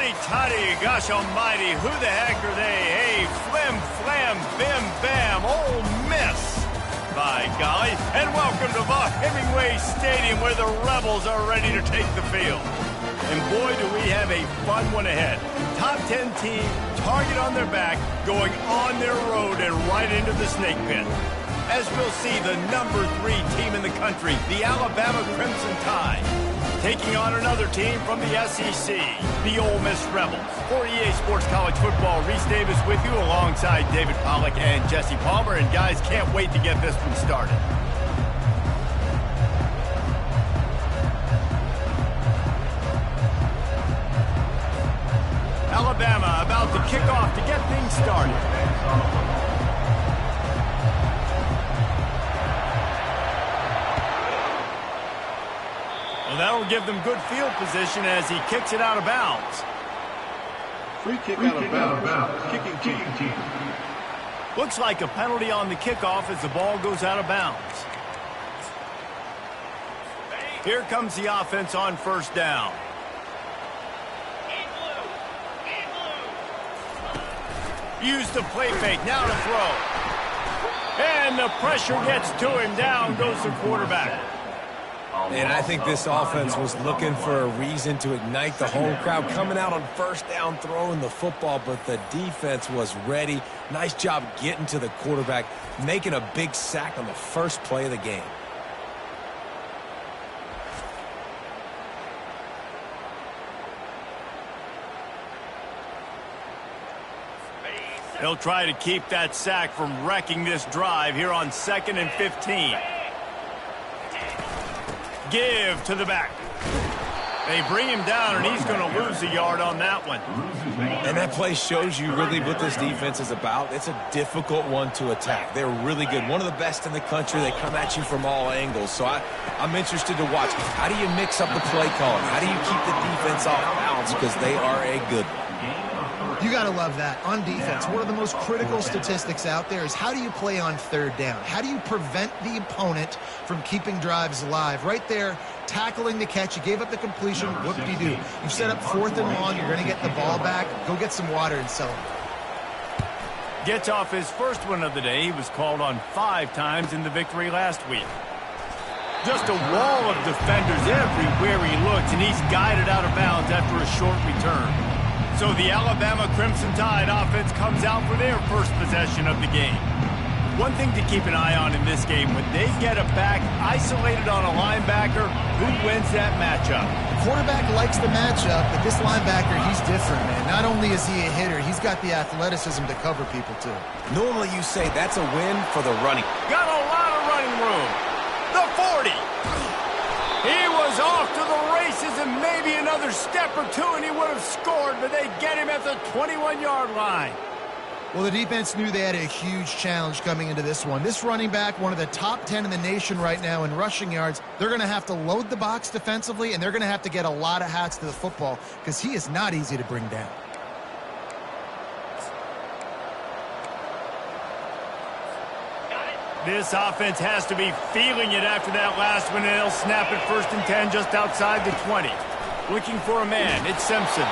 Hey, Toddy, gosh almighty, who the heck are they? Hey, flim, flam, bim, bam, Ole Miss. By golly, and welcome to Hemingway Stadium where the Rebels are ready to take the field. And boy, do we have a fun one ahead. Top 10 team, target on their back, going on their road and right into the snake pit. As we'll see, the number 3 team in the country, the Alabama Crimson Tide, taking on another team from the SEC, the Ole Miss Rebels. For EA Sports College Football, Reese Davis with you alongside David Pollack and Jesse Palmer. And guys, can't wait to get this one started. Alabama about to kick off to get things started. Well, that'll give them good field position as he kicks it out of bounds. Free kick out of bounds. Kicking team. Looks like a penalty on the kickoff as the ball goes out of bounds. Here comes the offense on first down. Use the play fake, now to throw. And the pressure gets to him, down goes the quarterback. And I think this offense was looking for a reason to ignite the home crowd, coming out on first down, throwing the football, but the defense was ready. Nice job getting to the quarterback, making a big sack on the first play of the game. They'll try to keep that sack from wrecking this drive here on 2nd and 15. Give to the back. They bring him down, and he's going to lose a yard on that one. And that play shows you really what this defense is about. It's a difficult one to attack. They're really good. One of the best in the country. They come at you from all angles. So I'm interested to watch. How do you mix up the play calling? How do you keep the defense off balance? Because they are a good one. You got to love that. On defense, one of the most critical statistics out there is how do you play on third down? How do you prevent the opponent from keeping drives alive? Right there, tackling the catch. You gave up the completion. Whoop-de-doo. You've set up 4th and long. You're going to get the ball back. Go get some water and celebrate. Gets off his first one of the day. He was called on 5 times in the victory last week. Just a wall of defenders everywhere he looks, and he's guided out of bounds after a short return. So the Alabama Crimson Tide offense comes out for their first possession of the game. One thing to keep an eye on in this game, when they get a back isolated on a linebacker, who wins that matchup? The quarterback likes the matchup, but this linebacker, he's different, man. Not only is he a hitter, he's got the athleticism to cover people, too. Normally you say that's a win for the running. Got a lot of running room. The 40. He was off to the races and maybe another step or two and he would have scored, but they get him at the 21-yard line. Well, the defense knew they had a huge challenge coming into this one. This running back, one of the top 10 in the nation right now in rushing yards, they're going to have to load the box defensively, and they're going to have to get a lot of hats to the football because he is not easy to bring down. This offense has to be feeling it after that last one, and they'll snap it 1st and 10 just outside the 20. Looking for a man, it's Simpson.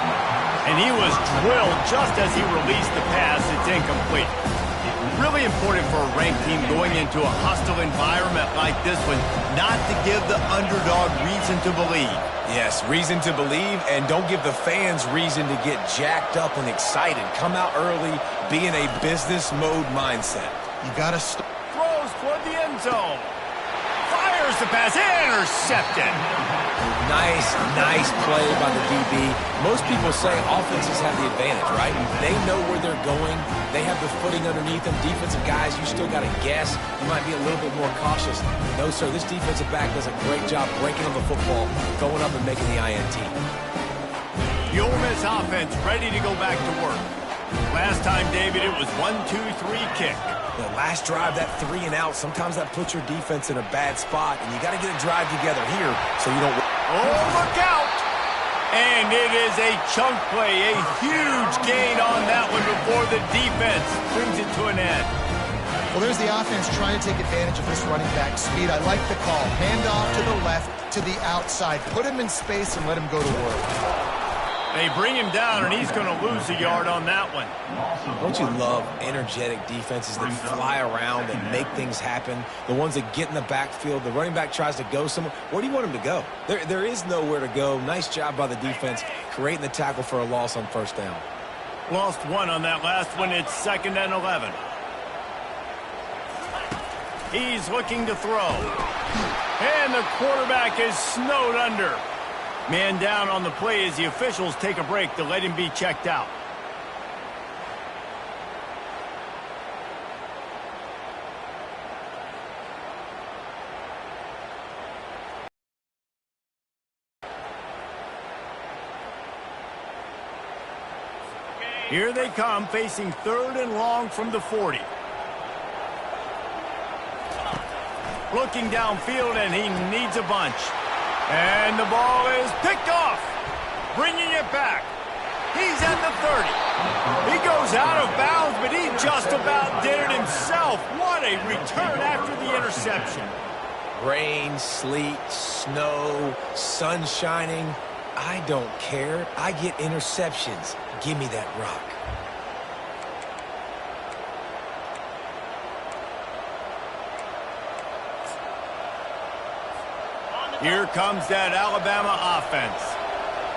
And he was drilled just as he released the pass. It's incomplete. Really important for a ranked team going into a hostile environment like this one, not to give the underdog reason to believe. Yes, reason to believe, and don't give the fans reason to get jacked up and excited. Come out early, be in a business mode mindset. You got to start. Throws toward the end zone. Fires the pass. Intercepted. Nice play by the DB. Most people say offenses have the advantage, right? They know where they're going. They have the footing underneath them. Defensive guys, you still got to guess. You might be a little bit more cautious. No, sir, this defensive back does a great job breaking on the football, going up and making the INT. The Ole Miss offense ready to go back to work. Last time, David, it was 1-2-3 kick. The last drive, that 3 and out, sometimes that puts your defense in a bad spot, and you got to get a drive together here so you don't... Oh, look out! And it is a chunk play, a huge gain on that one before the defense brings it to an end. Well, there's the offense trying to take advantage of this running back speed. I like the call. Hand off to the left, to the outside. Put him in space and let him go to work. They bring him down, and he's going to lose a yard on that one. Don't you love energetic defenses that fly around and make things happen? The ones that get in the backfield, the running back tries to go somewhere. Where do you want him to go? There is nowhere to go. Nice job by the defense creating the tackle for a loss on first down. Lost one on that last one. It's 2nd and 11. He's looking to throw. And the quarterback is snowed under. Man down on the play as the officials take a break to let him be checked out. Here they come, facing 3rd and long from the 40. Looking downfield, and he needs a bunch. And the ball is picked off. Bringing it back. He's at the 30. He goes out of bounds, but he just about did it himself. What a return after the interception. Rain, sleet, snow, sun shining. I don't care. I get interceptions. Give me that rock. Here comes that Alabama offense.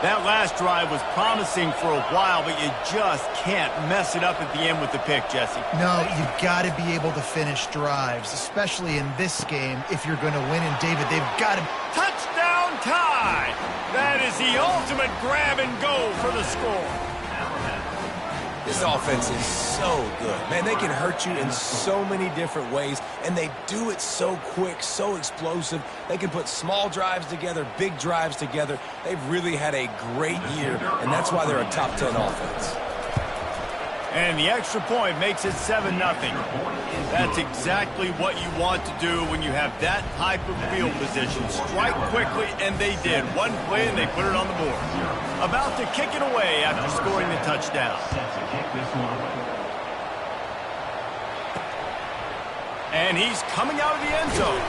That last drive was promising for a while, but you just can't mess it up at the end with the pick, Jesse. No, you've got to be able to finish drives, especially in this game if you're going to win. And, David, they've got to... Touchdown tie! That is the ultimate grab and go for the score. This offense is so good. Man, they can hurt you in so many different ways, and they do it so quick, so explosive. They can put small drives together, big drives together. They've really had a great year, and that's why they're a top 10 offense. And the extra point makes it 7-0. That's exactly what you want to do when you have that type of field position. Strike quickly, and they did. One play, and they put it on the board. About to kick it away after scoring the touchdown. And he's coming out of the end zone.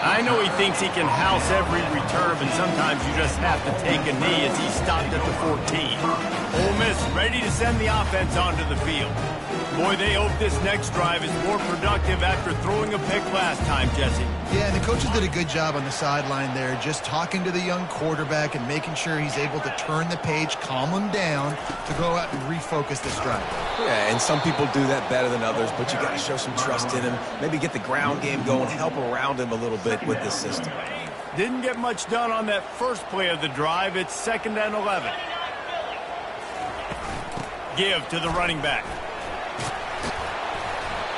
I know he thinks he can house every return, but sometimes you just have to take a knee as he stopped at the 14. Ole Miss ready to send the offense onto the field. Boy, they hope this next drive is more productive after throwing a pick last time, Jesse. Yeah, and the coaches did a good job on the sideline there, just talking to the young quarterback and making sure he's able to turn the page, calm him down to go out and refocus this drive. Yeah, and some people do that better than others, but you got to show some trust in him. Maybe get the ground game going, help around him a little bit with this system. Didn't get much done on that first play of the drive. It's 2nd and 11. Give to the running back.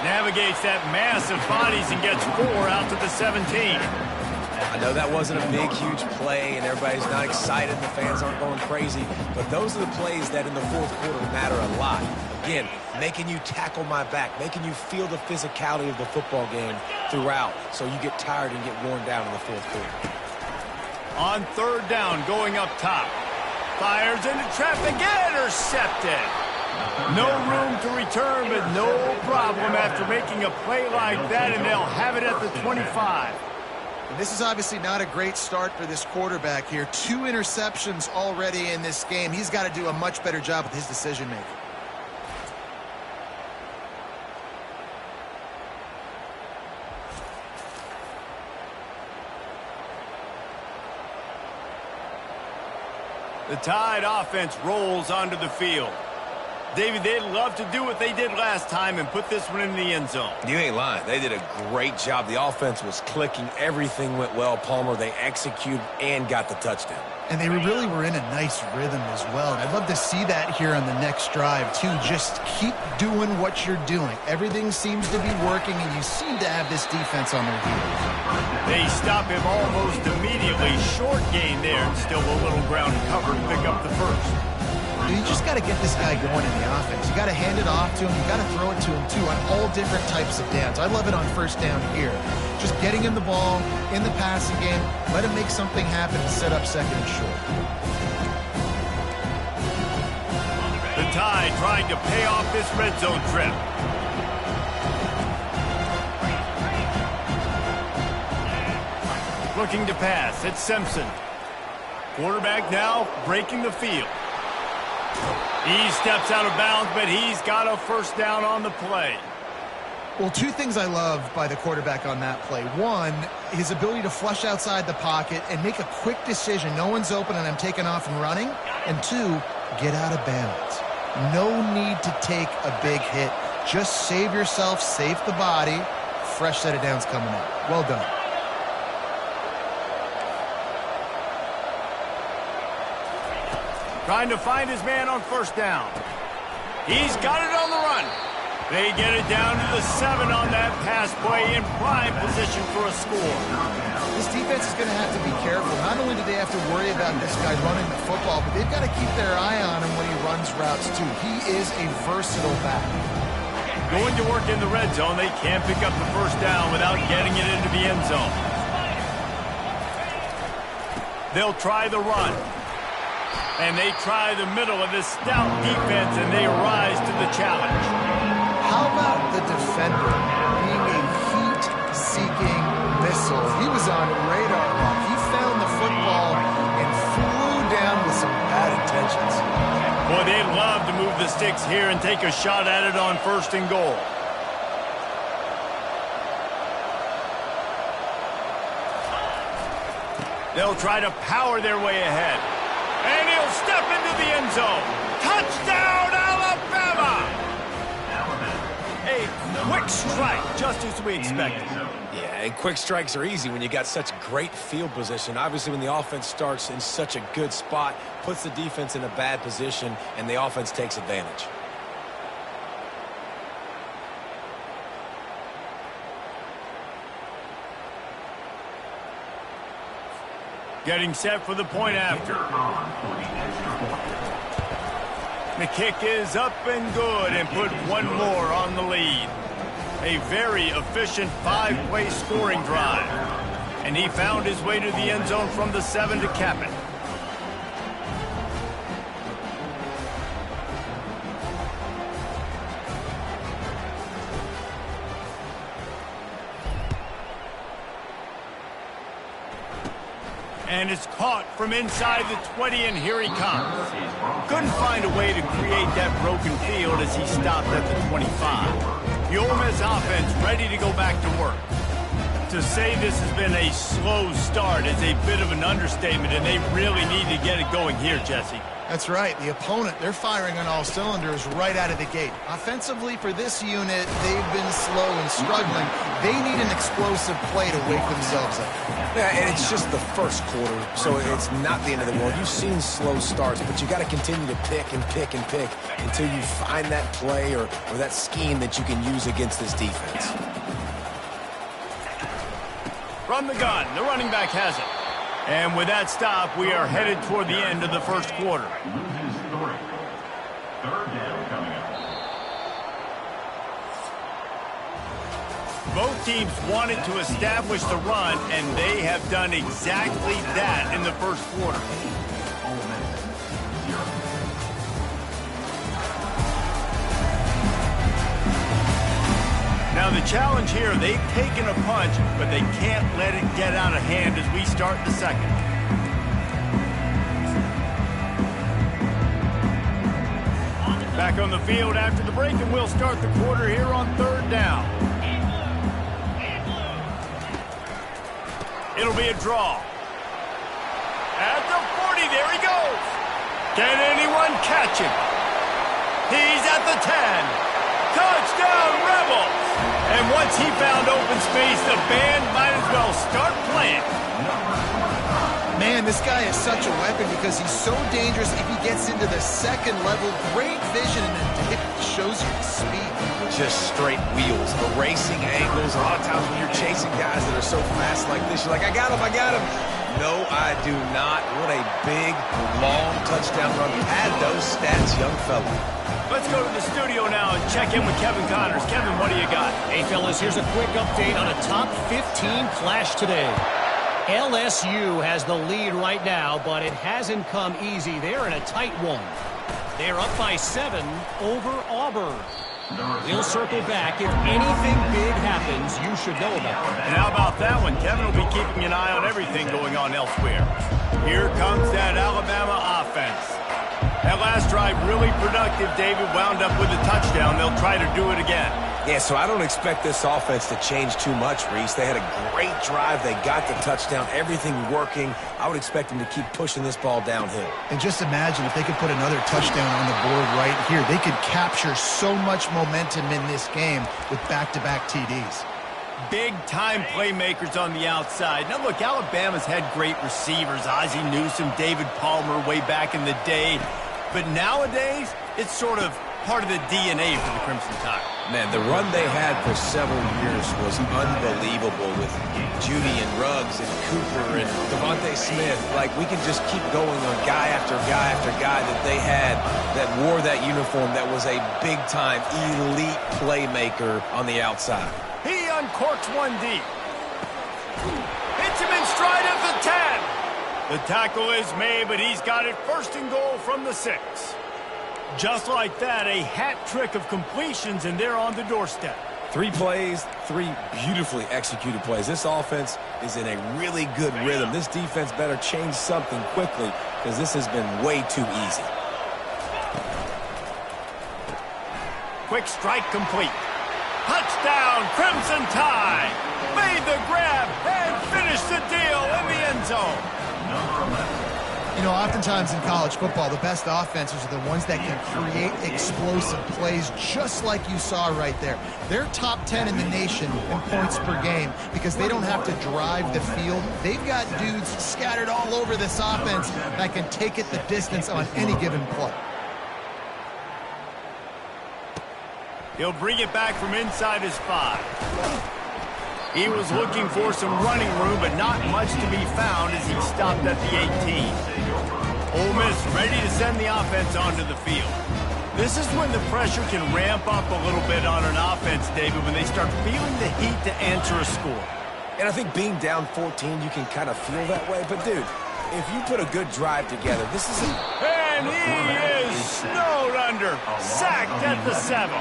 Navigates that mass of bodies and gets 4 out to the 17. I know that wasn't a big, huge play, and everybody's not excited, and the fans aren't going crazy, but those are the plays that in the fourth quarter matter a lot. Again, making you tackle my back, making you feel the physicality of the football game throughout, so you get tired and get worn down in the fourth quarter. On 3rd down, going up top. Fires into traffic, intercepted. No room to return, but no problem after making a play like that, and they'll have it at the 25. And this is obviously not a great start for this quarterback here. 2 interceptions already in this game. He's got to do a much better job with his decision-making. The Tide offense rolls onto the field. David, they'd love to do what they did last time and put this one in the end zone. You ain't lying. They did a great job. The offense was clicking. Everything went well, Palmer. They executed and got the touchdown. And they really were in a nice rhythm as well. And I'd love to see that here on the next drive, too. Just keep doing what you're doing. Everything seems to be working, and you seem to have this defense on their heels. They stop him almost immediately. Short gain there, and still a little ground to cover to pick up the first. You just got to get this guy going in the offense. You got to hand it off to him. You got to throw it to him, too, on all different types of downs. I love it on first down here. Just getting him the ball in the passing game. Let him make something happen and set up 2nd and short. The Tide trying to pay off this red zone trip. Looking to pass. It's Simpson. Quarterback now breaking the field. He steps out of bounds, but he's got a first down on the play. Well, two things I love by the quarterback on that play. One, his ability to flush outside the pocket and make a quick decision. No one's open and I'm taking off and running. And two, get out of bounds. No need to take a big hit. Just save yourself, save the body. Fresh set of downs coming up. Well done. Trying to find his man on first down. He's got it on the run. They get it down to the 7 on that pass play in prime position for a score. This defense is going to have to be careful. Not only do they have to worry about this guy running the football, but they've got to keep their eye on him when he runs routes too. He is a versatile back. Going to work in the red zone, they can't pick up the first down without getting it into the end zone. They'll try the run. And they try the middle of this stout defense, and they rise to the challenge. How about the defender being a heat-seeking missile? He was on radar lock. He found the football and flew down with some bad intentions. Boy, they'd love to move the sticks here and take a shot at it on first and goal. They'll try to power their way ahead. And he'll step into the end zone. Touchdown, Alabama! A quick strike, just as we expected. Yeah, and quick strikes are easy when you got such great field position. Obviously, when the offense starts in such a good spot, puts the defense in a bad position, and the offense takes advantage. Getting set for the point after. The kick is up and good and put one more on the lead. A very efficient 5-play scoring drive. And he found his way to the end zone from the 7 to cap it. And it's caught from inside the 20, and here he comes. Couldn't find a way to create that broken field as he stopped at the 25. The Ole Miss offense ready to go back to work. To say this has been a slow start is a bit of an understatement, and they really need to get it going here, Jesse. That's right. The opponent, they're firing on all cylinders right out of the gate. Offensively, for this unit, they've been slow and struggling. They need an explosive play to wake themselves up. Yeah, and it's just the first quarter, so it's not the end of the world. You've seen slow starts, but you got to continue to pick and pick and pick until you find that play or that scheme that you can use against this defense. From the gun, the running back has it. And with that stop, we are headed toward the end of the first quarter. Both teams wanted to establish the run, and they have done exactly that in the first quarter. Now the challenge here, they've taken a punch, but they can't let it get out of hand as we start the second. Back on the field after the break, and we'll start the quarter here on third down. It'll be a draw. At the 40, there he goes. Can anyone catch him? He's at the 10. Touchdown, Rebels! And once he found open space, the band might as well start playing. Man, this guy is such a weapon because he's so dangerous if he gets into the second level. Great vision, and it shows you the speed. Just straight wheels, erasing angles. A lot of times when you're chasing guys that are so fast like this, you're like, I got him, I got him. No, I do not. What a big, long touchdown run. Add those stats, young fella. Let's go to the studio now and check in with Kevin Connors. Kevin, what do you got? Hey, fellas, here's a quick update on a top 15 clash today. LSU has the lead right now, but it hasn't come easy. They're in a tight one. They're up by 7 over Auburn. We'll circle back. If anything big happens, you should know about it. And how about that one? Kevin will be keeping an eye on everything going on elsewhere. Here comes that Alabama offense. That last drive really productive, David. Wound up with a touchdown. They'll try to do it again. Yeah, so I don't expect this offense to change too much, Reese. They had a great drive. They got the touchdown. Everything working. I would expect them to keep pushing this ball downhill. And just imagine if they could put another touchdown on the board right here. They could capture so much momentum in this game with back-to-back TDs. Big-time playmakers on the outside. Now, look, Alabama's had great receivers. Ozzie Newsome, David Palmer way back in the day. But nowadays, it's sort of part of the DNA for the Crimson Tide. Man, the run they had for several years was unbelievable with Judy and Ruggs and Cooper and Devontae Smith. Like, we can just keep going on guy after guy after guy that they had that wore that uniform that was a big-time elite playmaker on the outside. He uncorks one deep. Hits him in stride at the 10. The tackle is made, but he's got it first and goal from the 6. Just like that, a hat trick of completions, and they're on the doorstep. 3 plays, 3 beautifully executed plays. This offense is in a really good rhythm. This defense better change something quickly because this has been way too easy. Quick strike complete. Touchdown, Crimson Tide. Made the grab and finished the deal in the end zone. You know, oftentimes in college football, the best offenses are the ones that can create explosive plays just like you saw right there. They're top 10 in the nation in points per game because they don't have to drive the field. They've got dudes scattered all over this offense that can take it the distance on any given play. He'll bring it back from inside his 5. He was looking for some running room, but not much to be found as he stopped at the 18. Ole Miss ready to send the offense onto the field. This is when the pressure can ramp up a little bit on an offense, David, when they start feeling the heat to answer a score. And I think being down 14, you can kind of feel that way. But, dude, if you put a good drive together, this is a... And he is snowed under, sacked at the 7.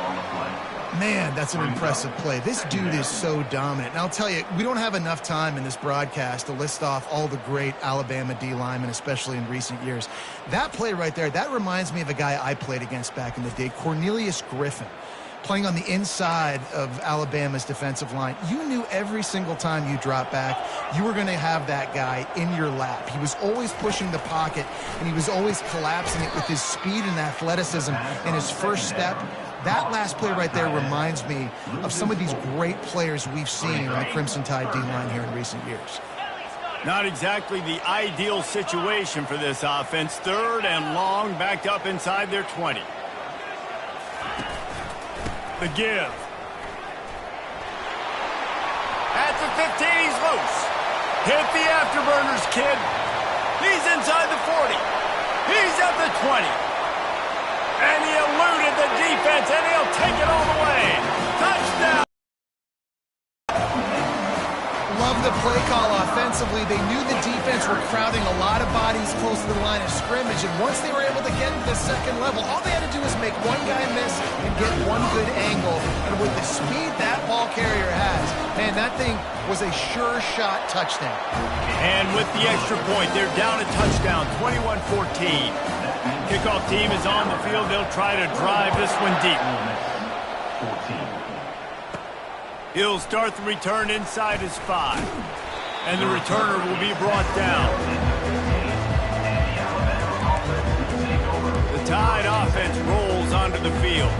Man, that's an impressive play. This dude is so dominant. And I'll tell you, we don't have enough time in this broadcast to list off all the great Alabama D linemen, especially in recent years. That play right there, that reminds me of a guy I played against back in the day, Cornelius Griffin, playing on the inside of Alabama's defensive line. You knew every single time you dropped back, you were going to have that guy in your lap. He was always pushing the pocket, and he was always collapsing it with his speed and athleticism in his first step. That last play right there reminds me of some of these great players we've seen on the Crimson Tide D-line here in recent years. Not exactly the ideal situation for this offense. 3rd and long, backed up inside their 20. The give. At the 15, he's loose. Hit the afterburners, kid. He's inside the 40. He's at the 20. And he eluded the defense, and he'll take it all the way. Touchdown. Love the play call offensively. They knew the defense were crowding a lot of bodies close to the line of scrimmage, and once they were able to get to the second level, all they had to do was make one guy miss and get one good angle. And with the speed that ball carrier has, man, that thing was a sure shot touchdown. And with the extra point, they're down a touchdown, 21-14. Kickoff team is on the field. They'll try to drive this one deep. He'll start the return inside his 5. And the returner will be brought down. The Tide offense rolls onto the field.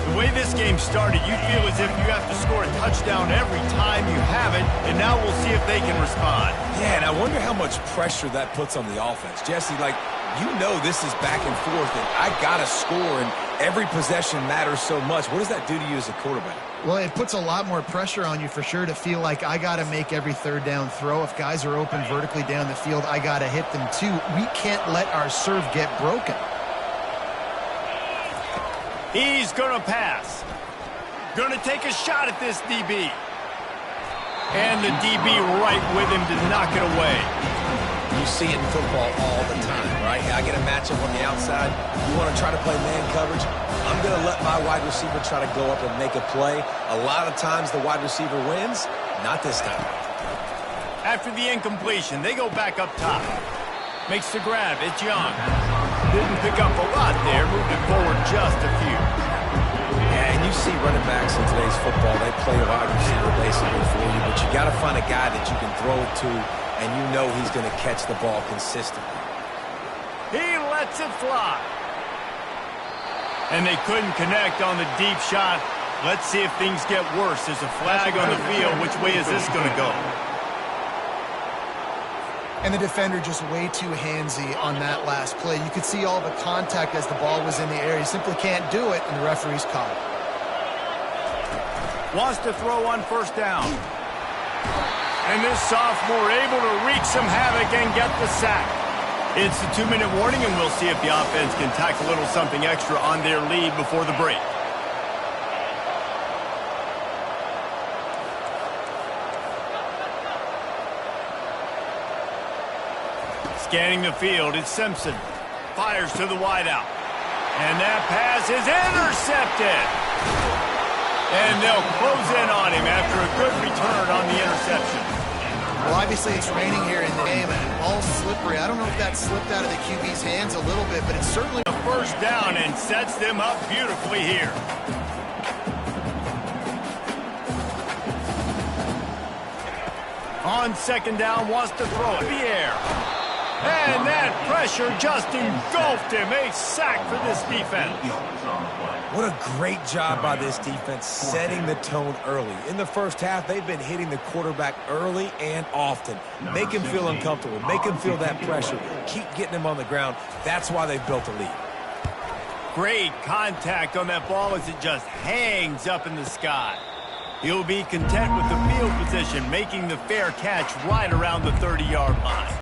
The way this game started, you feel as if you have to score a touchdown every time you have it, and now we'll see if they can respond. Yeah, and I wonder how much pressure that puts on the offense. Jesse, like, you know this is back and forth, and I got to score, and every possession matters so much. What does that do to you as a quarterback? Well, it puts a lot more pressure on you for sure to feel like I got to make every 3rd down throw. If guys are open vertically down the field, I got to hit them too. We can't let our serve get broken. He's going to pass. Going to take a shot at this DB. And the DB right with him to knock it away. You see it in football all the time, right? I get a matchup on the outside. You want to try to play man coverage? I'm going to let my wide receiver try to go up and make a play. A lot of times the wide receiver wins. Not this time. After the incompletion, they go back up top. Makes the grab. It's Young. didn't pick up a lot there, moved it forward just a few. Yeah, and you see running backs in today's football, they play a wide receiver basically for you, but you got to find a guy that you can throw it to, and you know he's going to catch the ball consistently. He lets it fly. And they couldn't connect on the deep shot. Let's see if things get worse. There's a flag on the field. Which way is this going to go? And the defender just way too handsy on that last play. You could see all the contact as the ball was in the air. He simply can't do it, and the referee's caught it. Wants to throw on first down. And this sophomore able to wreak some havoc and get the sack. It's a 2-minute warning, and we'll see if the offense can tack a little something extra on their lead before the break. Scanning the field, it's Simpson. Fires to the wideout. And that pass is intercepted. And they'll close in on him after a good return on the interception. Well, obviously it's raining here in the game, and the ball's slippery. I don't know if that slipped out of the QB's hands a little bit, but it's certainly a first down and sets them up beautifully here. On second down, wants to throw it in the air. And that pressure just engulfed him. A sack for this defense. What a great job by this defense setting the tone early. In the first half, they've been hitting the quarterback early and often. Make him feel uncomfortable. Make him feel that pressure. Keep getting him on the ground. That's why they've built a lead. Great contact on that ball as it just hangs up in the sky. He'll be content with the field position, making the fair catch right around the 30-yard line.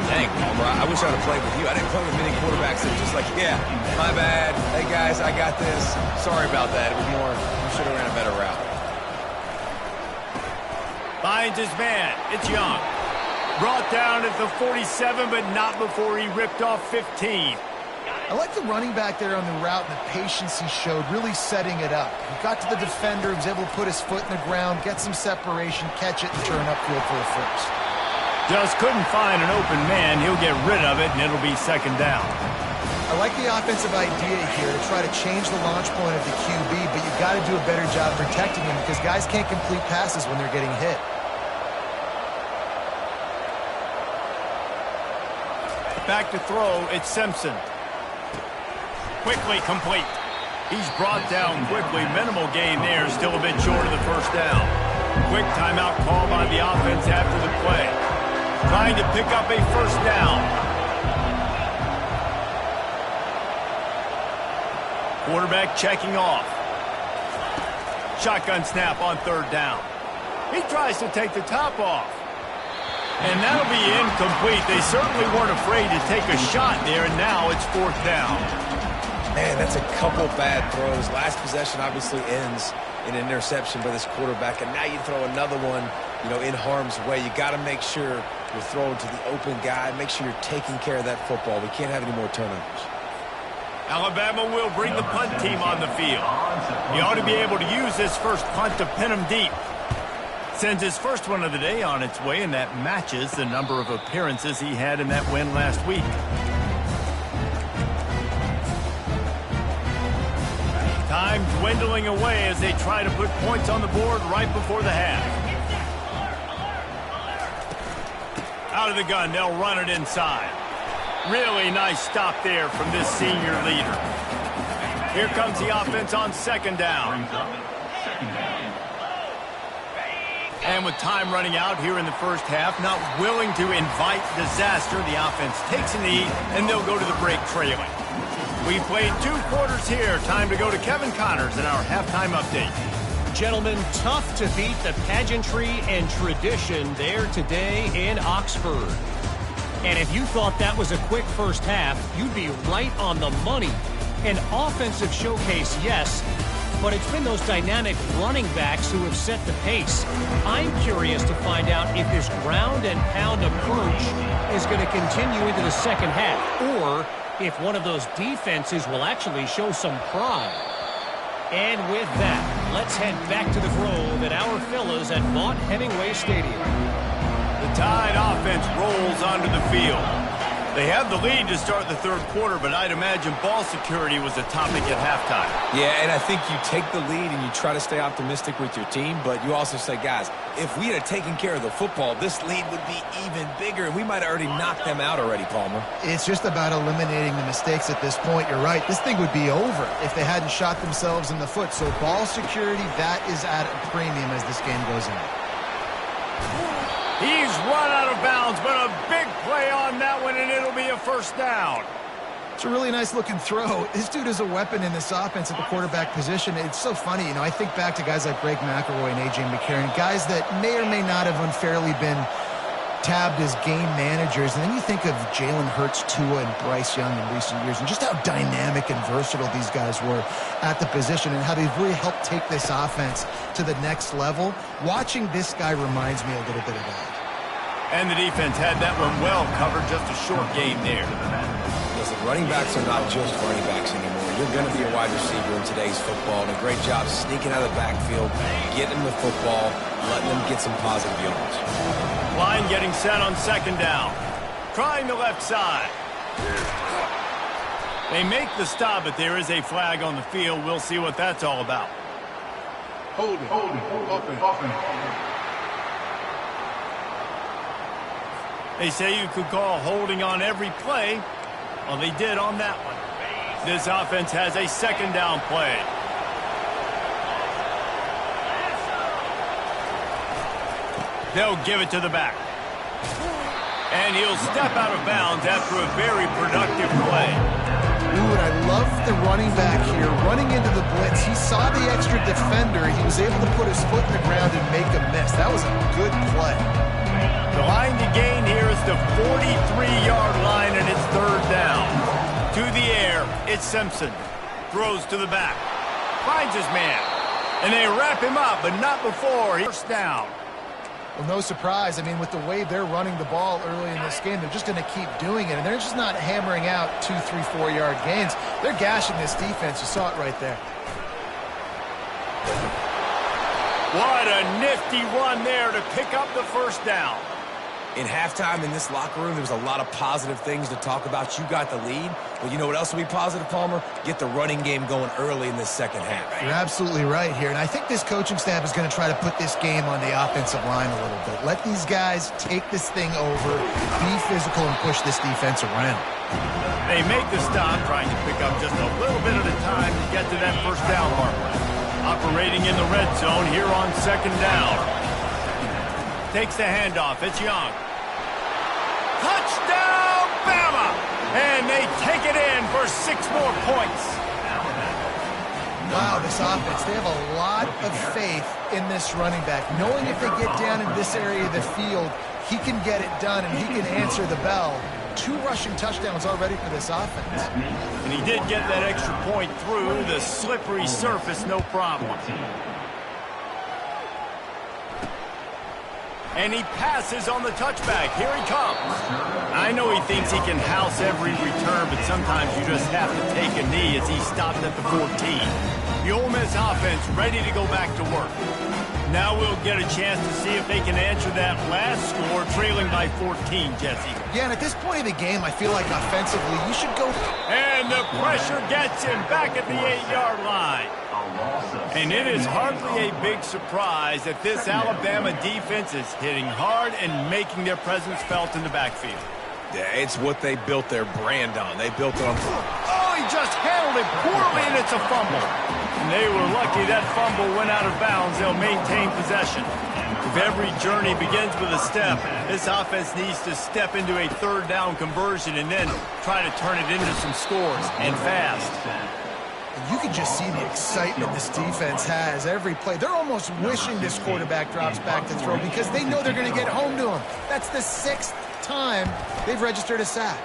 Dang, Palmer, I wish I would have played with you. I didn't play with many quarterbacks that were just like, yeah, my bad. Hey, guys, I got this. Sorry about that. It was more, you should have ran a better route. Finds his man. It's Young. Brought down at the 47, but not before he ripped off 15. I like the running back there on the route and the patience he showed, really setting it up. He got to the defender, was able to put his foot in the ground, get some separation, catch it, and turn upfield for a first. Just couldn't find an open man. He'll get rid of it, and it'll be second down. I like the offensive idea here to try to change the launch point of the QB, but you've got to do a better job protecting him because guys can't complete passes when they're getting hit. Back to throw, it's Simpson. Quickly complete. He's brought down quickly. Minimal gain there. Still a bit short of the first down. Quick timeout call by the offense after the play. Trying to pick up a first down. Quarterback checking off. Shotgun snap on third down. He tries to take the top off. And that'll be incomplete. They certainly weren't afraid to take a shot there, and now it's fourth down. Man, that's a couple bad throws. Last possession obviously ends in an interception by this quarterback, and now you throw another one, in harm's way. You got to make sure you're throwing to the open guy. Make sure you're taking care of that football. We can't have any more turnovers. Alabama will bring the punt team on the field. He ought to be able to use this first punt to pin him deep. Sends his first one of the day on its way, and that matches the number of appearances he had in that win last week. Time dwindling away as they try to put points on the board right before the half. Out of the gun, they'll run it inside. Really nice stop there from this senior leader. Here comes the offense on second down. And with time running out here in the first half, not willing to invite disaster, the offense takes a knee, and they'll go to the break trailing. We've played 2 quarters here. Time to go to Kevin Connors in our halftime update. Gentlemen, tough to beat the pageantry and tradition there today in Oxford. And if you thought that was a quick first half, you'd be right on the money. An offensive showcase, yes, but it's been those dynamic running backs who have set the pace. I'm curious to find out if this ground and pound approach is going to continue into the second half, or if one of those defenses will actually show some pride. And with that, let's head back to the Grove at our Fellas at Vaught Hemingway Stadium. The Tide offense rolls onto the field. They have the lead to start the third quarter, but I'd imagine ball security was a topic at halftime. Yeah, and I think you take the lead and you try to stay optimistic with your team, but you also say, guys, if we had taken care of the football, this lead would be even bigger, and we might have already knocked them out already, Palmer. It's just about eliminating the mistakes at this point. You're right. This thing would be over if they hadn't shot themselves in the foot. So ball security, that is at a premium as this game goes on. He's run out of bounds, but a big play on that one, and it'll be a first down. It's a really nice-looking throw. This dude is a weapon in this offense at the quarterback position. It's so funny. You know, I think back to guys like Greg McElroy and A.J. McCarron, guys that may or may not have unfairly been tabbed as game managers. And then you think of Jalen Hurts, Tua, and Bryce Young in recent years, and just how dynamic and versatile these guys were at the position and how they've really helped take this offense to the next level. Watching this guy reminds me a little bit of that. And the defense had that one well covered, just a short game there. Listen, running backs are not just running backs anymore. You're going to be a wide receiver in today's football, and a great job sneaking out of the backfield, getting them the football, letting them get some positive yards. Line getting set on second down. Trying the left side. They make the stop, but there is a flag on the field. We'll see what that's all about. Holding, offense. They say you could call holding on every play. Well, they did on that one. This offense has a second down play. They'll give it to the back. And he'll step out of bounds after a very productive play. Ooh, and I love the running back here. Running into the blitz, he saw the extra defender. He was able to put his foot in the ground and make a miss. That was a good play. The line to gain here is the 43-yard line, and it's third down. To the air, it's Simpson. Throws to the back. Finds his man. And they wrap him up, but not before. First down. Well, no surprise. I mean, with the way they're running the ball early in this game, they're just going to keep doing it. And they're just not hammering out 2, 3, 4-yard gains. They're gashing this defense. You saw it right there. What a nifty run there to pick up the first down. In halftime in this locker room, there was a lot of positive things to talk about. You got the lead. But you know what else will be positive, Palmer? Get the running game going early in this second half. You're absolutely right here. And I think this coaching staff is going to try to put this game on the offensive line a little bit. Let these guys take this thing over, be physical, and push this defense around. They make the stop, trying to pick up just a little bit at a time to get to that first down mark. Operating in the red zone here on second down. Takes the handoff. It's Young. Touchdown, Bama! And they take it in for 6 more points. Wow, this offense, they have a lot of faith in this running back. Knowing if they get down in this area of the field, he can get it done and he can answer the bell. 2 rushing touchdowns already for this offense. And he did get that extra point through the slippery surface, no problem. And he passes on the touchback. Here he comes. I know he thinks he can house every return, but sometimes you just have to take a knee as he stopped at the 14. The Ole Miss offense ready to go back to work. Now we'll get a chance to see if they can answer that last score, trailing by 14, Jesse. Yeah, and at this point of the game, I feel like offensively, you should go. And the pressure gets him back at the 8-yard line. And it is hardly a big surprise that this Alabama defense is hitting hard and making their presence felt in the backfield. Yeah, it's what they built their brand on. They built it on. Oh, he just handled it poorly, and it's a fumble. And they were lucky that fumble went out of bounds. They'll maintain possession. If every journey begins with a step, this offense needs to step into a third down conversion and then try to turn it into some scores, and fast. You can just see the excitement this defense has every play. They're almost wishing this quarterback drops back to throw because they know they're going to get home to him. That's the 6th time they've registered a sack.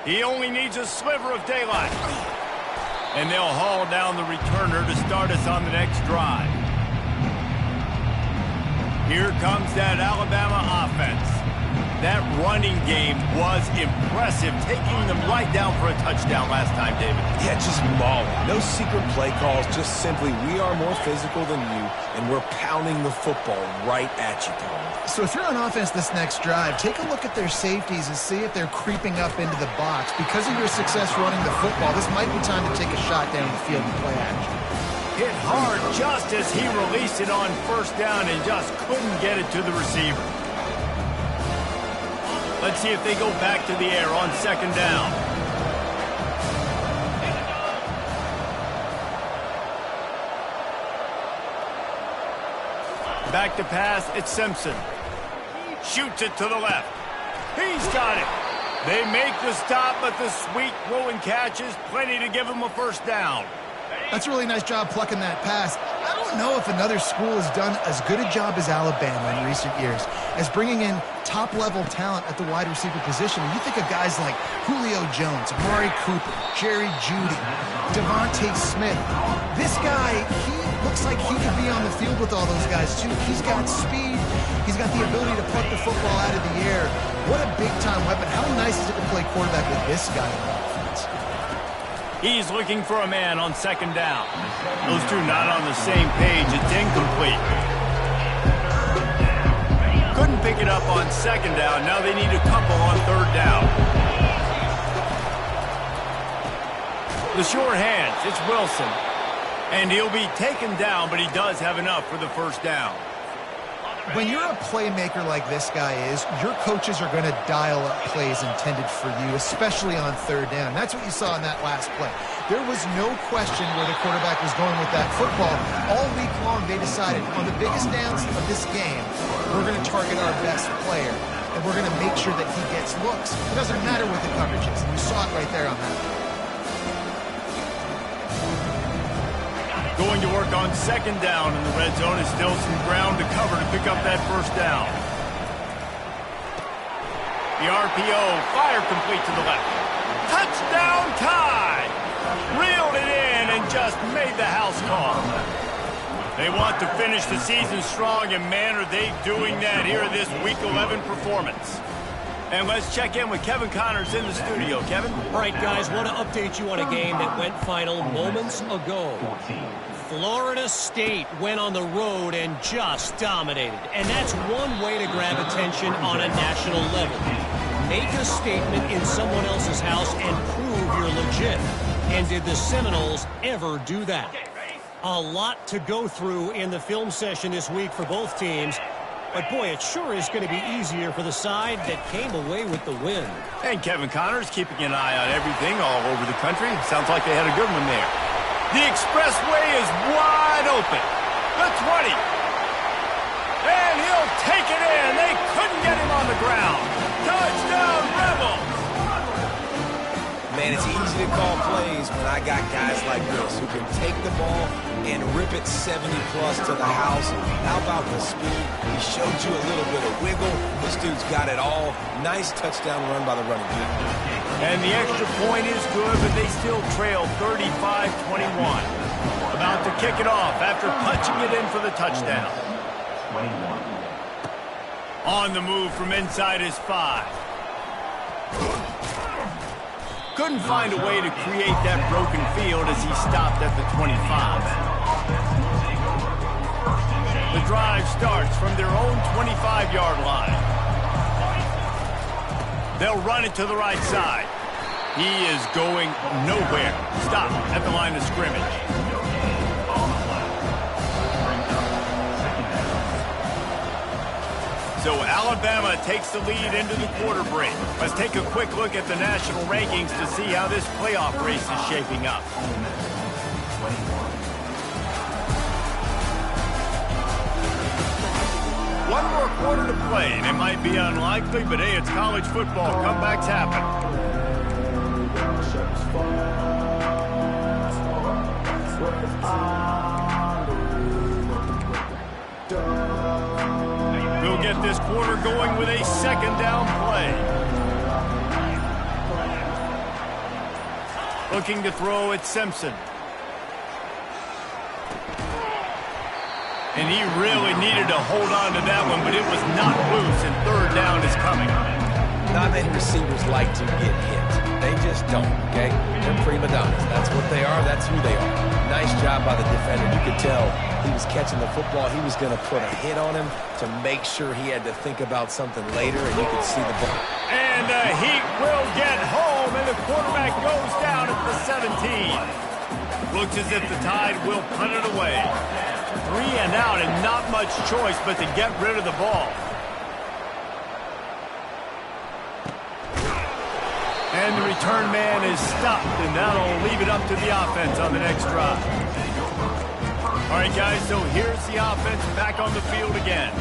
He only needs a sliver of daylight. And they'll haul down the returner to start us on the next drive. Here comes that Alabama offense. That running game was impressive, taking them right down for a touchdown last time, David. Yeah, just mauling. No secret play calls, just simply we are more physical than you, and we're pounding the football right at you, Tom. So if you're on offense this next drive, take a look at their safeties and see if they're creeping up into the box. Because of your success running the football, this might be time to take a shot down the field and play action. Hit hard just as he released it on first down and just couldn't get it to the receiver. Let's see if they go back to the air on second down. Back to pass, it's Simpson. Shoots it to the left. He's got it. They make the stop, but the sweet throw and catch is plenty to give him a first down. That's a really nice job plucking that pass. I don't know if another school has done as good a job as Alabama in recent years as bringing in top-level talent at the wide receiver position. You think of guys like Julio Jones, Amari Cooper, Jerry Jeudy, Devontae Smith. This guy, he looks like he could be on the field with all those guys, too. He's got speed. He's got the ability to pluck the football out of the air. What a big-time weapon. How nice is it to play quarterback with this guy on offense? He's looking for a man on second down. Those two not on the same page. It's incomplete. Couldn't pick it up on second down. Now they need a couple on third down. The short hands, it's Wilson. And he'll be taken down, but he does have enough for the first down. When you're a playmaker like this guy is, your coaches are going to dial up plays intended for you, especially on third down. That's what you saw in that last play. There was no question where the quarterback was going with that football. All week long, they decided, on the biggest downs of this game, we're going to target our best player, and we're going to make sure that he gets looks. It doesn't matter what the coverage is, and you saw it right there on that play. Going to work on second down in the red zone is still some ground to cover to pick up that first down. The RPO, fire complete to the left. Touchdown tie! Reeled it in and just made the house call. They want to finish the season strong, and man, are they doing that here in this Week 11 performance. And let's check in with Kevin Connors in the studio. Kevin? All right, guys, want to update you on a game that went final moments ago. Florida State went on the road and just dominated. And that's one way to grab attention on a national level. Make a statement in someone else's house and prove you're legit. And did the Seminoles ever do that? A lot to go through in the film session this week for both teams. But, boy, it sure is going to be easier for the side that came away with the win. And Kevin Connors keeping an eye on everything all over the country. Sounds like they had a good one there. The expressway is wide open. The 20. And he'll take it in. They couldn't get him on the ground. Touchdown, Rebels! Man, it's easy to call plays when I got guys like this who can take the ball and rip it 70-plus to the house. How about the speed? He showed you a little bit of wiggle. This dude's got it all. Nice touchdown run by the running back. And the extra point is good, but they still trail 35-21. About to kick it off after punching it in for the touchdown. On the move from inside his 5. Couldn't find a way to create that broken field as he stopped at the 25. The drive starts from their own 25-yard line. They'll run it to the right side. He is going nowhere. Stop at the line of scrimmage. So Alabama takes the lead into the quarter break. Let's take a quick look at the national rankings to see how this playoff race is shaping up. One more quarter to play, and it might be unlikely, but hey, it's college football. Comebacks happen. We'll get this quarter going with a second down play. Looking to throw at Simpson. And he really needed to hold on to that one, but it was not loose, and third down is coming. Not many receivers like to get hit. They just don't, okay? They're prima donnas. That's what they are. That's who they are. Nice job by the defender. You could tell he was catching the football. He was going to put a hit on him to make sure he had to think about something later, and you could see the ball. And the Heat will get home, and the quarterback goes down at the 17. Looks as if the Tide will punt it away. 3 and out, and not much choice but to get rid of the ball. And the return man is stopped, and that'll leave it up to the offense on the next drive. All right, guys, so here's the offense back on the field again.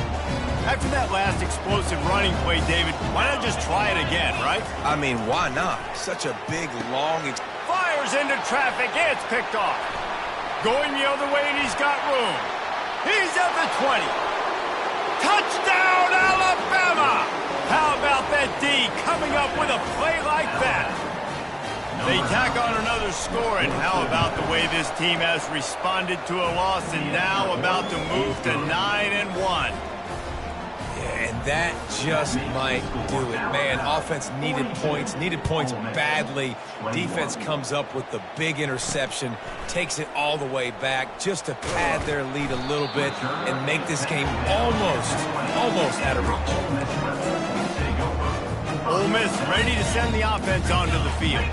After that last explosive running play, David, why not just try it again, right? I mean, why not? Such a big, long... Fires into traffic. It's picked off. Going the other way, and he's got room. He's at the 20. Touchdown, Alabama! How about that D coming up with a play like that? They tack on another score, and how about the way this team has responded to a loss and now about to move to 9-1? And that just might do it. Man, offense needed points badly. Defense comes up with the big interception, takes it all the way back just to pad their lead a little bit and make this game almost out of reach. Ole Miss ready to send the offense onto the field.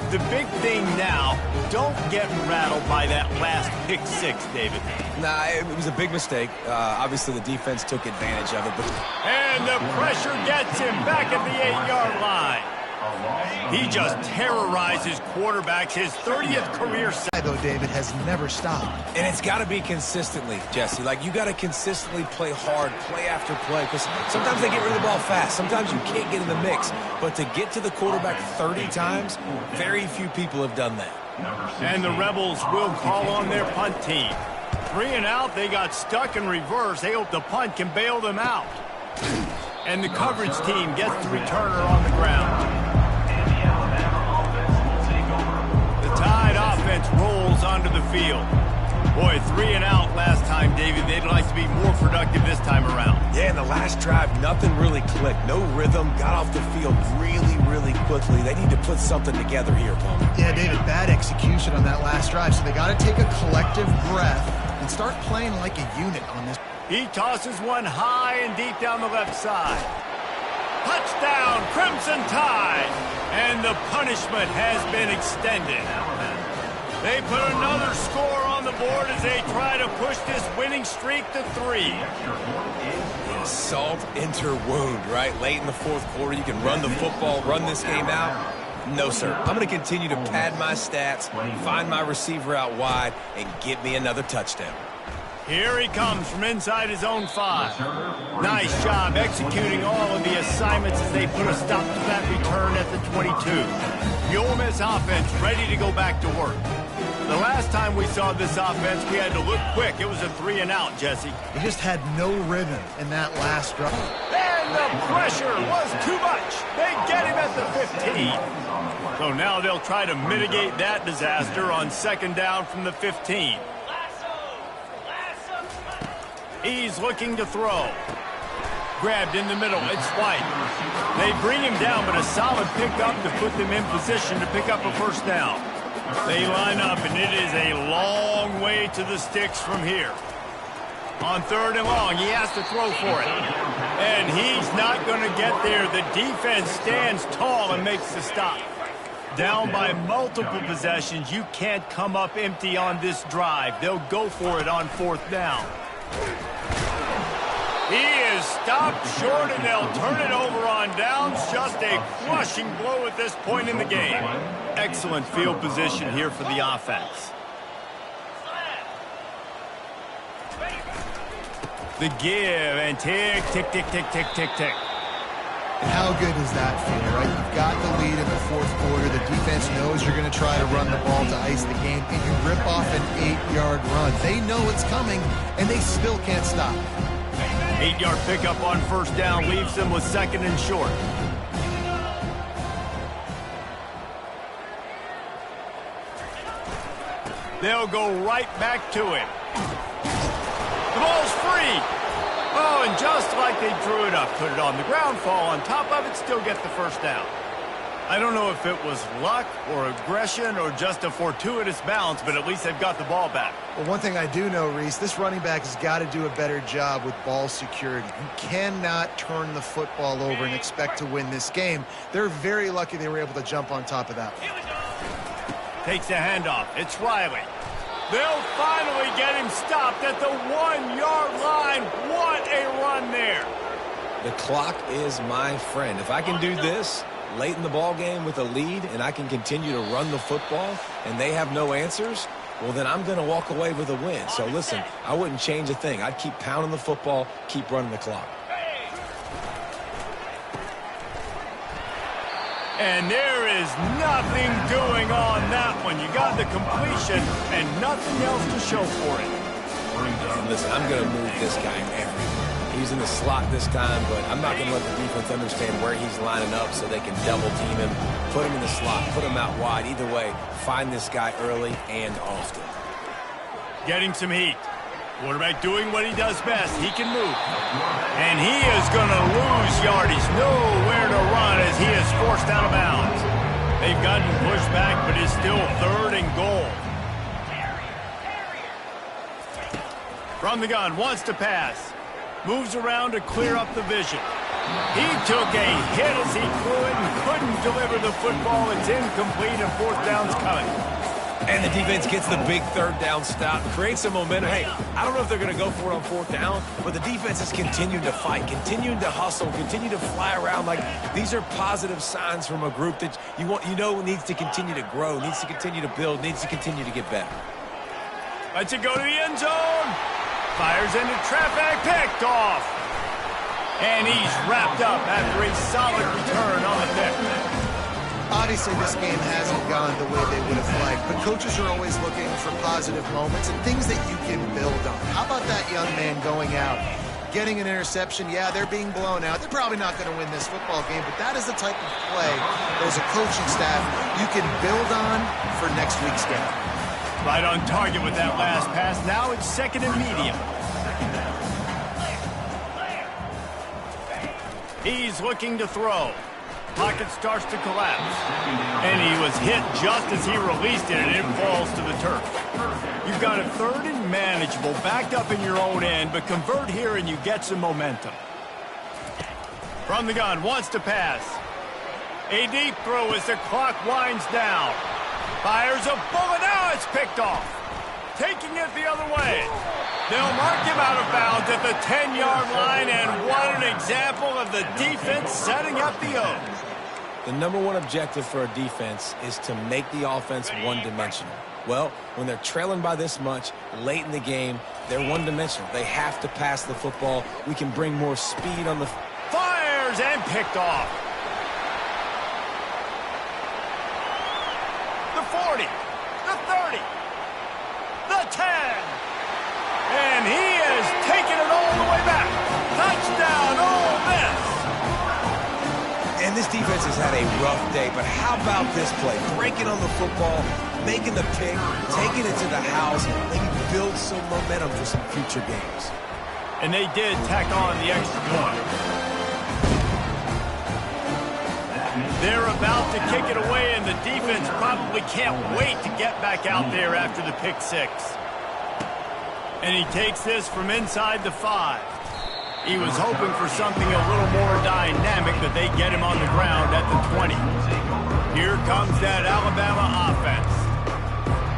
The big thing now, don't get rattled by that last pick six, David. Nah, it was a big mistake. Obviously, the defense took advantage of it. But... And the pressure gets him back at the 8-yard line. He just terrorizes quarterbacks. His 30th career sack. Though David has never stopped. And it's got to be consistently, Jesse. Like, you got to consistently play hard, play after play, because sometimes they get rid of the ball fast. Sometimes you can't get in the mix. But to get to the quarterback 30 times, very few people have done that. And the Rebels will call on their punt team. 3 and out, they got stuck in reverse. They hope the punt can bail them out. And the coverage team gets the returner on the ground. Tide offense rolls onto the field. Boy, 3 and out last time, David. They'd like to be more productive this time around. Yeah, in the last drive, nothing really clicked. No rhythm. Got off the field really quickly. They need to put something together here, Paul. Yeah, David, bad execution on that last drive. So they got to take a collective breath and start playing like a unit on this. He tosses one high and deep down the left side. Touchdown, Crimson Tide! And the punishment has been extended. They put another score on the board as they try to push this winning streak to 3. Salt enter wound, right? Late in the fourth quarter, you can run the football, run this game out. No, sir. I'm going to continue to pad my stats, find my receiver out wide, and get me another touchdown. Here he comes from inside his own 5. Nice job executing all of the assignments as they put a stop to that return at the 22. The Ole Miss offense ready to go back to work. The last time we saw this offense, we had to look quick. It was a 3 and out, Jesse. They just had no rhythm in that last drive. And the pressure was too much. They get him at the 15. So now they'll try to mitigate that disaster on 2nd down from the 15. He's looking to throw. Grabbed in the middle. It's White. They bring him down, but a solid pickup to put them in position to pick up a first down. They line up, and it is a long way to the sticks from here. On 3rd and long, he has to throw for it. And he's not going to get there. The defense stands tall and makes the stop. Down by multiple possessions, you can't come up empty on this drive. They'll go for it on 4th down. He is stopped short, and they'll turn it over on downs. Just a crushing blow at this point in the game. Excellent field position here for the offense. The give and tick, tick, tick, tick, tick, tick, tick. And how good is that feel, right? You've got the lead in the 4th quarter. The defense knows you're going to try to run the ball to ice the game, and you rip off an 8-yard run. They know it's coming, and they still can't stop. 8-yard pickup on 1st down leaves them with 2nd and short. They'll go right back to him. The ball's like they drew it up, put it on the ground, fall on top of it, still get the first down. I don't know if it was luck or aggression or just a fortuitous bounce, but at least they've got the ball back. Well, one thing I do know, Reese, this running back has got to do a better job with ball security. You cannot turn the football over and expect to win this game. They're very lucky they were able to jump on top of that one. Takes the handoff. It's Riley. They'll finally get him stopped at the 1-yard line. What a run there. The clock is my friend. If I can do this late in the ball game with a lead and I can continue to run the football and they have no answers, well, then I'm going to walk away with a win. So listen, I wouldn't change a thing. I'd keep pounding the football, keep running the clock. And there is nothing doing on that one. You got the completion and nothing else to show for it. And listen, I'm going to move this guy everywhere. He's in the slot this time, but I'm not going to let the defense understand where he's lining up so they can double team him, put him in the slot, put him out wide. Either way, find this guy early and often. Getting some heat. Quarterback doing what he does best. He can move. And he is going to lose yardage. Nowhere to run as he is forced out of bounds. They've gotten pushed back, but it's still 3rd and goal. From the gun, wants to pass. Moves around to clear up the vision. He took a hit as he threw it and couldn't deliver the football. It's incomplete and 4th down's coming. And the defense gets the big 3rd down stop, creates some momentum. Hey, I don't know if they're going to go for it on 4th down, but the defense is continuing to fight, continuing to hustle, continue to fly around. Like, these are positive signs from a group that you know needs to continue to grow, needs to continue to build, needs to continue to get better. Lets it go to the end zone. Fires into traffic, picked off. And he's wrapped up after a solid return on the pick. Obviously, this game hasn't gone the way they would have liked, but coaches are always looking for positive moments and things that you can build on. How about that young man going out, getting an interception? Yeah, they're being blown out. They're probably not going to win this football game, but that is the type of play that as a coaching staff you can build on for next week's game. Right on target with that last pass. Now it's 2nd and medium. He's looking to throw. Pocket starts to collapse. And he was hit just as he released it, and it falls to the turf. You've got a 3rd and manageable, backed up in your own end, but convert here and you get some momentum. From the gun, wants to pass. A deep throw as the clock winds down. Fires a bullet. Now it's picked off. Taking it the other way. They'll mark him out of bounds at the 10-yard line, and what an example of the defense setting up the O. The number one objective for a defense is to make the offense one-dimensional. Well, when they're trailing by this much late in the game, they're one-dimensional. They have to pass the football. We can bring more speed on the... Fires and picked off. The 40, the 30, the 10. And he is taking it all the way back. Touchdown, Ole Miss. And this defense has had a rough day, but how about this play? Breaking on the football, making the pick, taking it to the house, maybe build some momentum for some future games. And they did tack on the extra point. They're about to kick it away, and the defense probably can't wait to get back out there after the pick 6. And he takes this from inside the 5. He was hoping for something a little more dynamic, but they get him on the ground at the 20. Here comes that Alabama offense.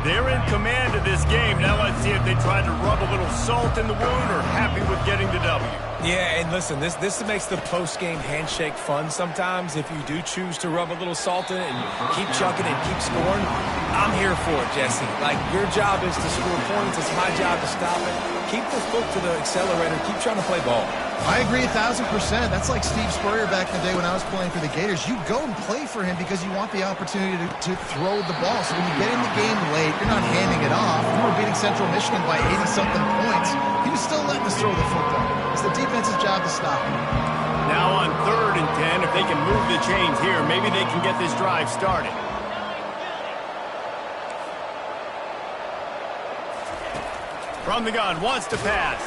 They're in command of this game. Now let's see if they try to rub a little salt in the wound or happy with getting the W. Yeah, and listen, this makes the post-game handshake fun sometimes. If you do choose to rub a little salt in it and keep chucking and keep scoring, I'm here for it, Jesse. Like, your job is to score points. It's my job to stop it. Keep the foot to the accelerator. Keep trying to play ball. I agree 1,000%. That's like Steve Spurrier back in the day when I was playing for the Gators. You go and play for him because you want the opportunity to throw the ball. So when you get in the game late, you're not handing it off. We were beating Central Michigan by 80-something points. He was still letting us throw the football. It's the defense's job to stop him. Now on 3rd and 10, if they can move the chains here, maybe they can get this drive started. From the gun, wants to pass.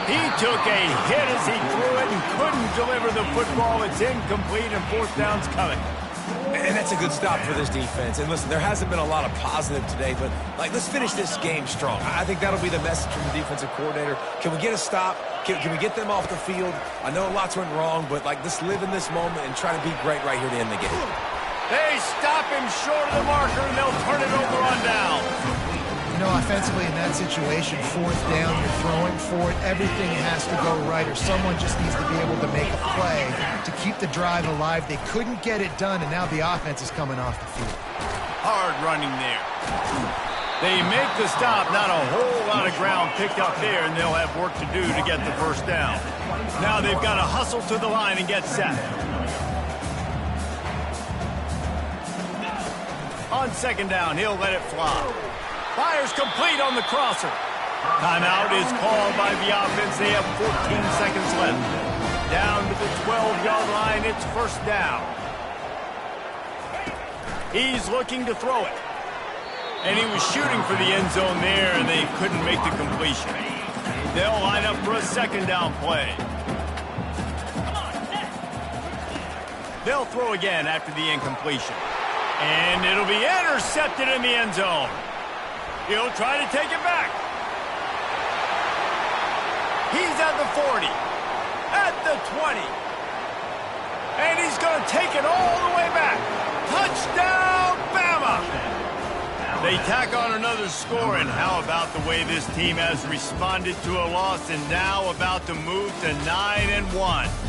He took a hit as he threw it and couldn't deliver the football. It's incomplete and fourth down's coming. And that's a good stop for this defense. And listen, there hasn't been a lot of positive today, but let's finish this game strong. I think that'll be the message from the defensive coordinator. Can we get a stop? Can we get them off the field? I know lots went wrong, but let's live in this moment and try to be great right here to end the game. They stop him short of the marker, and they'll turn it over on down. You know, offensively in that situation, fourth down, you're throwing for it, everything has to go right, or someone just needs to be able to make a play to keep the drive alive. They couldn't get it done, and now the offense is coming off the field. Hard running there. They make the stop, not a whole lot of ground picked up there, and they'll have work to do to get the first down. Now they've got to hustle to the line and get set. On second down, he'll let it fly. Fires complete on the crosser. Timeout is called by the offense. They have 14 seconds left. Down to the 12-yard line, it's first down. He's looking to throw it. And he was shooting for the end zone there, and they couldn't make the completion. They'll line up for a second down play. They'll throw again after the incompletion. And it'll be intercepted in the end zone. He'll try to take it back. He's at the 40, at the 20. And he's going to take it all the way back. Touchdown, Bama! They tack on another score, and how about the way this team has responded to a loss and now about to move to 9-1.